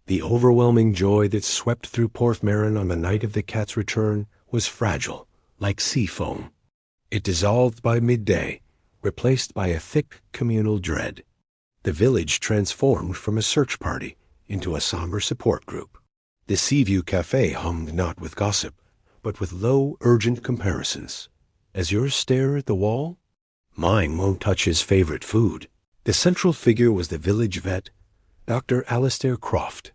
The overwhelming joy that swept through Porthmerryn on the night of the cat's return was fragile, like sea foam. It dissolved by midday, replaced by a thick communal dread. The village transformed from a search party into a somber support group. The Seaview Café hummed not with gossip, but with low, urgent comparisons. As yours stare at the wall? Mine won't touch his favorite food. The central figure was the village vet, Dr. Alistair Croft.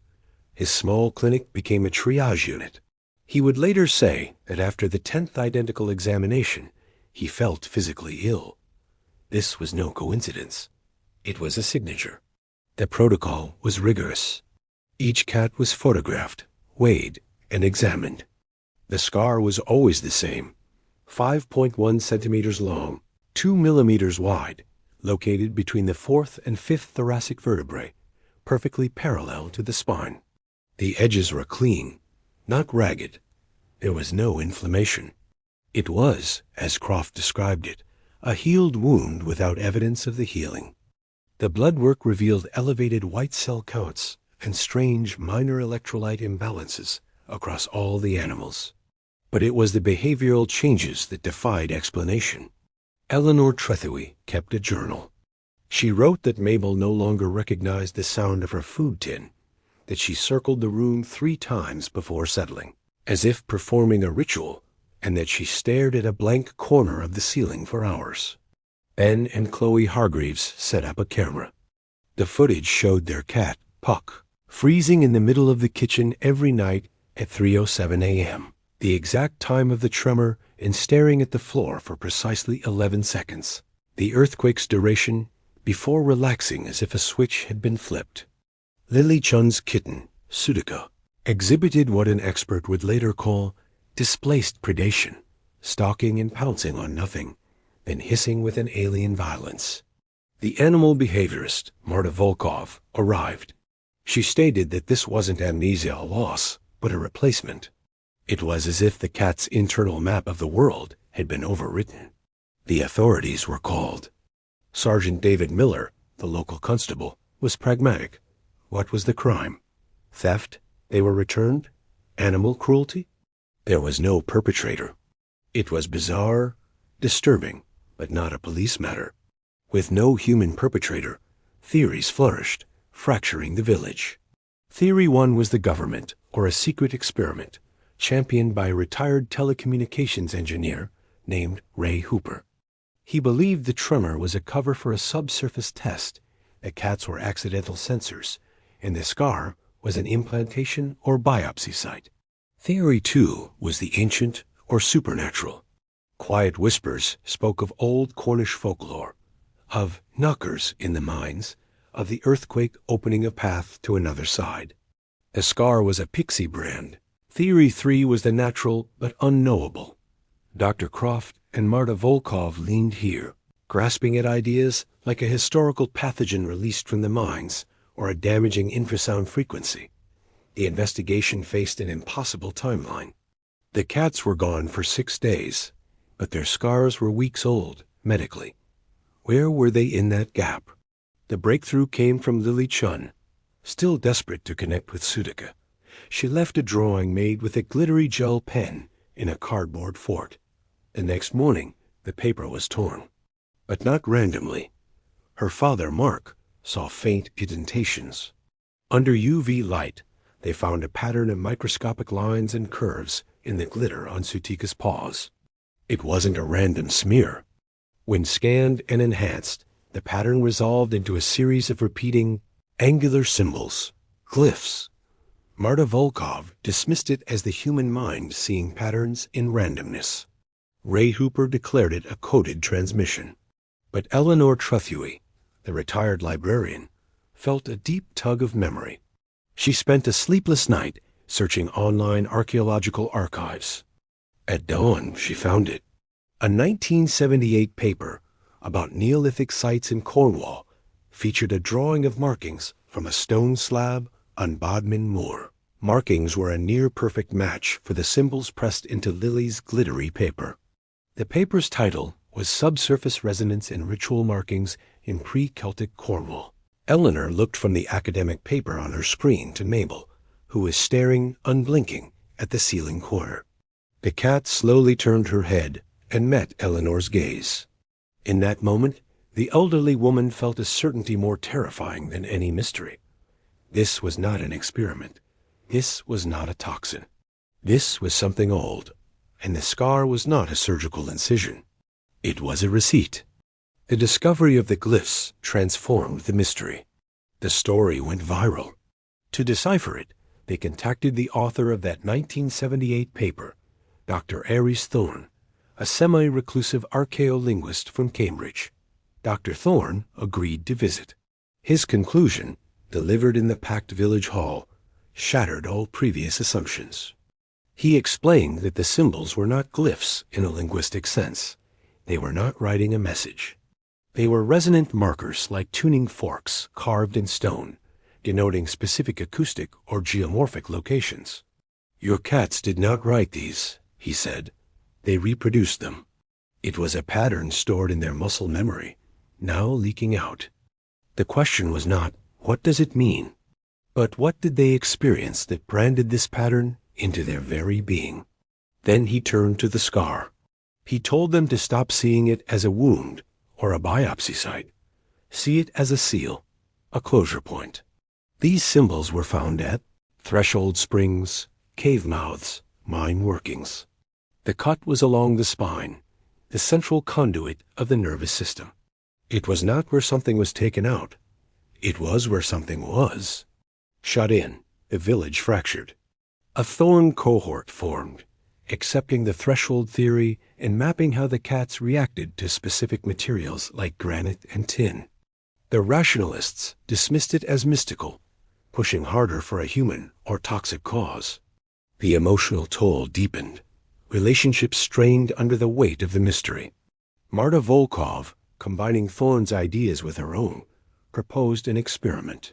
His small clinic became a triage unit. He would later say that after the 10th identical examination, he felt physically ill. This was no coincidence. It was a signature. The protocol was rigorous. Each cat was photographed, weighed, and examined. The scar was always the same, 5.1 centimeters long, 2 millimeters wide, located between the 4th and 5th thoracic vertebrae, perfectly parallel to the spine. The edges were clean, not ragged. There was no inflammation. It was, as Croft described it, a healed wound without evidence of the healing. The blood work revealed elevated white cell counts and strange minor electrolyte imbalances across all the animals. But it was the behavioral changes that defied explanation. Eleanor Trethewey kept a journal. She wrote that Mabel no longer recognized the sound of her food tin, that she circled the room 3 times before settling, as if performing a ritual, and that she stared at a blank corner of the ceiling for hours. Ben and Chloe Hargreaves set up a camera. The footage showed their cat, Puck, freezing in the middle of the kitchen every night at 3:07 a.m., the exact time of the tremor, and staring at the floor for precisely 11 seconds, the earthquake's duration, before relaxing as if a switch had been flipped. Lily Chun's kitten, Sudica, exhibited what an expert would later call displaced predation, stalking and pouncing on nothing, then hissing with an alien violence. The animal behaviorist, Marta Volkov, arrived. She stated that this wasn't amnesia a loss, but a replacement. It was as if the cat's internal map of the world had been overwritten. The authorities were called. Sergeant David Miller, the local constable, was pragmatic. What was the crime? Theft? They were returned? Animal cruelty? There was no perpetrator. It was bizarre, disturbing, but not a police matter. With no human perpetrator, theories flourished, fracturing the village. Theory 1 was the government, or a secret experiment, championed by a retired telecommunications engineer named Ray Hooper. He believed the tremor was a cover for a subsurface test, that cats were accidental sensors, and the scar was an implantation or biopsy site. Theory 2 was the ancient or supernatural. Quiet whispers spoke of old Cornish folklore, of knockers in the mines, of the earthquake opening a path to another side. The scar was a pixie brand. Theory 3 was the natural but unknowable. Dr. Croft and Marta Volkov leaned here, grasping at ideas like a historical pathogen released from the mines or a damaging infrasound frequency. The investigation faced an impossible timeline. The cats were gone for 6 days, but their scars were weeks old, medically. Where were they in that gap? The breakthrough came from Lily Chun. Still desperate to connect with Sudica, she left a drawing made with a glittery gel pen in a cardboard fort. The next morning, the paper was torn. But not randomly. Her father, Mark, saw faint indentations. Under UV light, they found a pattern of microscopic lines and curves in the glitter on Sutica's paws. It wasn't a random smear. When scanned and enhanced, the pattern resolved into a series of repeating angular symbols, glyphs. Marta Volkov dismissed it as the human mind seeing patterns in randomness. Ray Hooper declared it a coded transmission. But Eleanor Trethewey, the retired librarian, felt a deep tug of memory. She spent a sleepless night searching online archaeological archives. At dawn, she found it. A 1978 paper about Neolithic sites in Cornwall featured a drawing of markings from a stone slab on Bodmin Moor. Markings were a near-perfect match for the symbols pressed into Lily's glittery paper. The paper's title was Subsurface Resonance and Ritual Markings in Pre-Celtic Cornwall. Eleanor looked from the academic paper on her screen to Mabel, who was staring, unblinking, at the ceiling corner. The cat slowly turned her head and met Eleanor's gaze. In that moment, the elderly woman felt a certainty more terrifying than any mystery. This was not an experiment. This was not a toxin. This was something old, and the scar was not a surgical incision. It was a receipt. The discovery of the glyphs transformed the mystery. The story went viral. To decipher it, they contacted the author of that 1978 paper, Dr. Aries Thorne, a semi-reclusive archaeolinguist from Cambridge. Dr. Thorne agreed to visit. His conclusion, delivered in the packed village hall, shattered all previous assumptions. He explained that the symbols were not glyphs in a linguistic sense. They were not writing a message. They were resonant markers like tuning forks carved in stone, denoting specific acoustic or geomorphic locations. "Your cats did not write these," he said. "They reproduced them." It was a pattern stored in their muscle memory, now leaking out. The question was not, what does it mean? But what did they experience that branded this pattern into their very being? Then he turned to the scar. He told them to stop seeing it as a wound or a biopsy site. See it as a seal, a closure point. These symbols were found at threshold springs, cave mouths, mine workings. The cut was along the spine, the central conduit of the nervous system. It was not where something was taken out. It was where something was. Shut in, the village fractured. A Thorne cohort formed, accepting the threshold theory and mapping how the cats reacted to specific materials like granite and tin. The rationalists dismissed it as mystical, pushing harder for a human or toxic cause. The emotional toll deepened. Relationships strained under the weight of the mystery. Marta Volkov, combining Thorne's ideas with her own, proposed an experiment.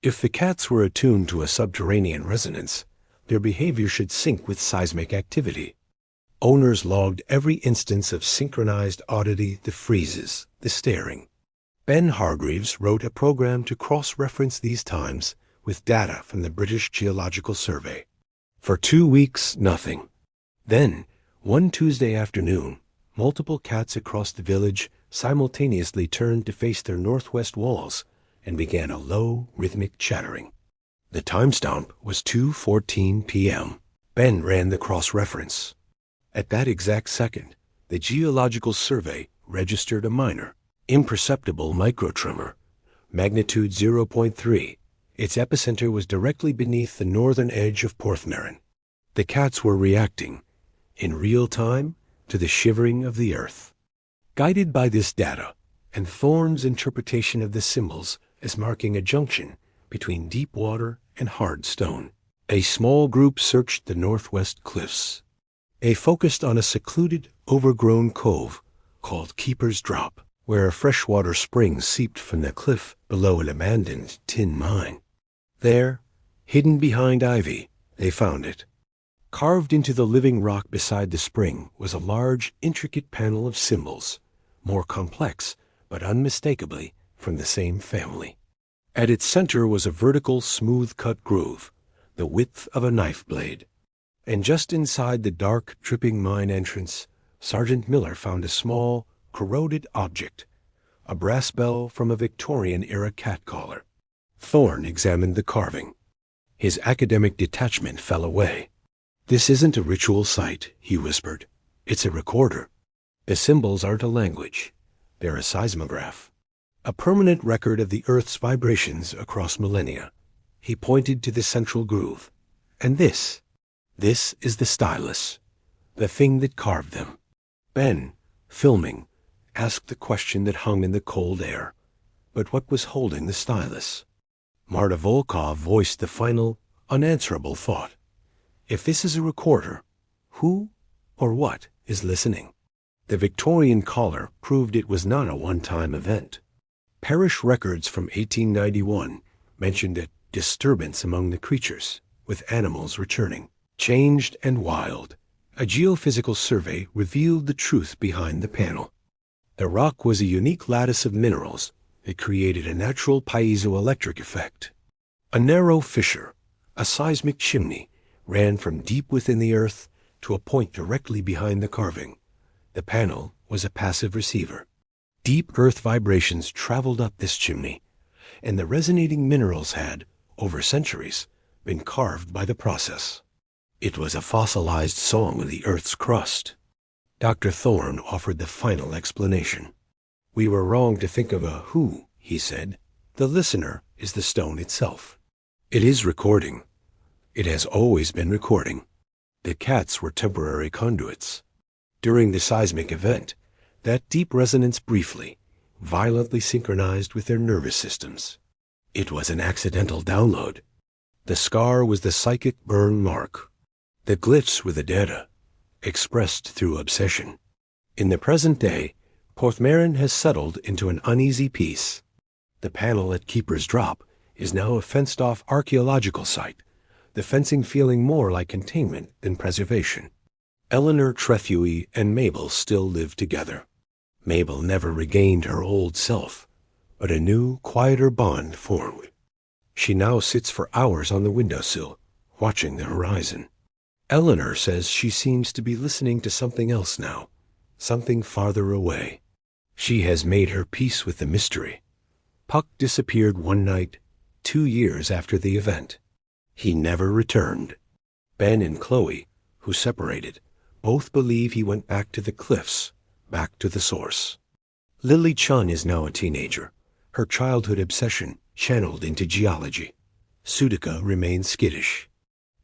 If the cats were attuned to a subterranean resonance, their behavior should sync with seismic activity. Owners logged every instance of synchronized oddity, the freezes, the staring. Ben Hargreaves wrote a program to cross-reference these times with data from the British Geological Survey. For 2 weeks, nothing. Then, one Tuesday afternoon, multiple cats across the village simultaneously turned to face their northwest walls and began a low, rhythmic chattering. The timestamp was 2:14 p.m. Ben ran the cross-reference. At that exact second, the Geological Survey registered a minor, imperceptible microtremor, magnitude 0.3. Its epicenter was directly beneath the northern edge of Porthmerryn. The cats were reacting, in real time, to the shivering of the earth. Guided by this data, and Thorne's interpretation of the symbols as marking a junction between deep water and hard stone, a small group searched the northwest cliffs. They focused on a secluded, overgrown cove called Keeper's Drop, where a freshwater spring seeped from the cliff below an abandoned tin mine. There, hidden behind ivy, they found it. Carved into the living rock beside the spring was a large, intricate panel of symbols, more complex, but unmistakably from the same family. At its center was a vertical, smooth-cut groove, the width of a knife blade. And just inside the dark, dripping mine entrance, Sergeant Miller found a small, corroded object, a brass bell from a Victorian-era cat collar. Thorne examined the carving. His academic detachment fell away. "This isn't a ritual site," he whispered. "It's a recorder. The symbols aren't a language. They're a seismograph. A permanent record of the Earth's vibrations across millennia." He pointed to the central groove. "And this is the stylus, the thing that carved them." Ben, filming, asked the question that hung in the cold air. But what was holding the stylus? Marta Volkov voiced the final, unanswerable thought. If this is a recorder, who or what is listening? The Victorian collar proved it was not a one-time event. Parish records from 1891 mentioned a disturbance among the creatures, with animals returning, changed and wild. A geophysical survey revealed the truth behind the panel. The rock was a unique lattice of minerals, It created a natural piezoelectric effect. A narrow fissure, a seismic chimney, ran from deep within the earth to a point directly behind the carving. The panel was a passive receiver. Deep earth vibrations traveled up this chimney, and the resonating minerals had, over centuries, been carved by the process. It was a fossilized song of the earth's crust. Dr. Thorne offered the final explanation. "We were wrong to think of a who," he said. "The listener is the stone itself. It is recording. It has always been recording." The cats were temporary conduits. During the seismic event, that deep resonance briefly, violently synchronized with their nervous systems. It was an accidental download. The scar was the psychic burn mark. The glyphs were the data, expressed through obsession. In the present day, Porthmerryn has settled into an uneasy peace. The panel at Keeper's Drop is now a fenced-off archaeological site, the fencing feeling more like containment than preservation. Eleanor Trethewey and Mabel still live together. Mabel never regained her old self, but a new, quieter bond formed. She now sits for hours on the windowsill, watching the horizon. Eleanor says she seems to be listening to something else now, something farther away. She has made her peace with the mystery. Puck disappeared one night, 2 years after the event. He never returned. Ben and Chloe, who separated, both believe he went back to the cliffs, back to the source. Lily Chun is now a teenager, her childhood obsession channeled into geology. Sudica remains skittish.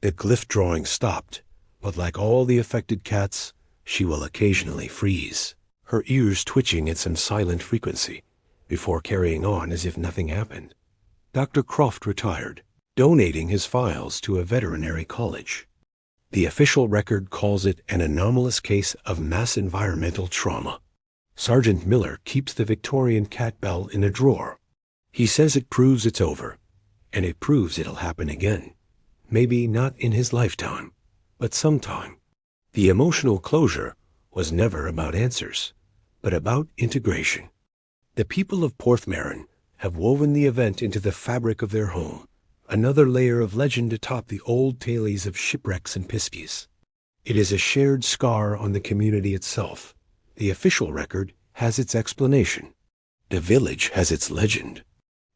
The glyph drawing stopped, but like all the affected cats, she will occasionally freeze, her ears twitching at some silent frequency, before carrying on as if nothing happened. Dr. Croft retired, donating his files to a veterinary college. The official record calls it an anomalous case of mass environmental trauma. Sergeant Miller keeps the Victorian cat bell in a drawer. He says it proves it's over, and it proves it'll happen again. Maybe not in his lifetime, but sometime. The emotional closure was never about answers, but about integration. The people of Porthmerryn have woven the event into the fabric of their home, another layer of legend atop the old tales of shipwrecks and piskies. It is a shared scar on the community itself. The official record has its explanation. The village has its legend.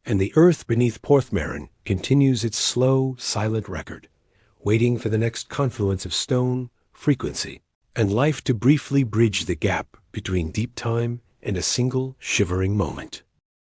And the earth beneath Porthmerryn continues its slow, silent record, waiting for the next confluence of stone, frequency, and life to briefly bridge the gap between deep time and a single shivering moment.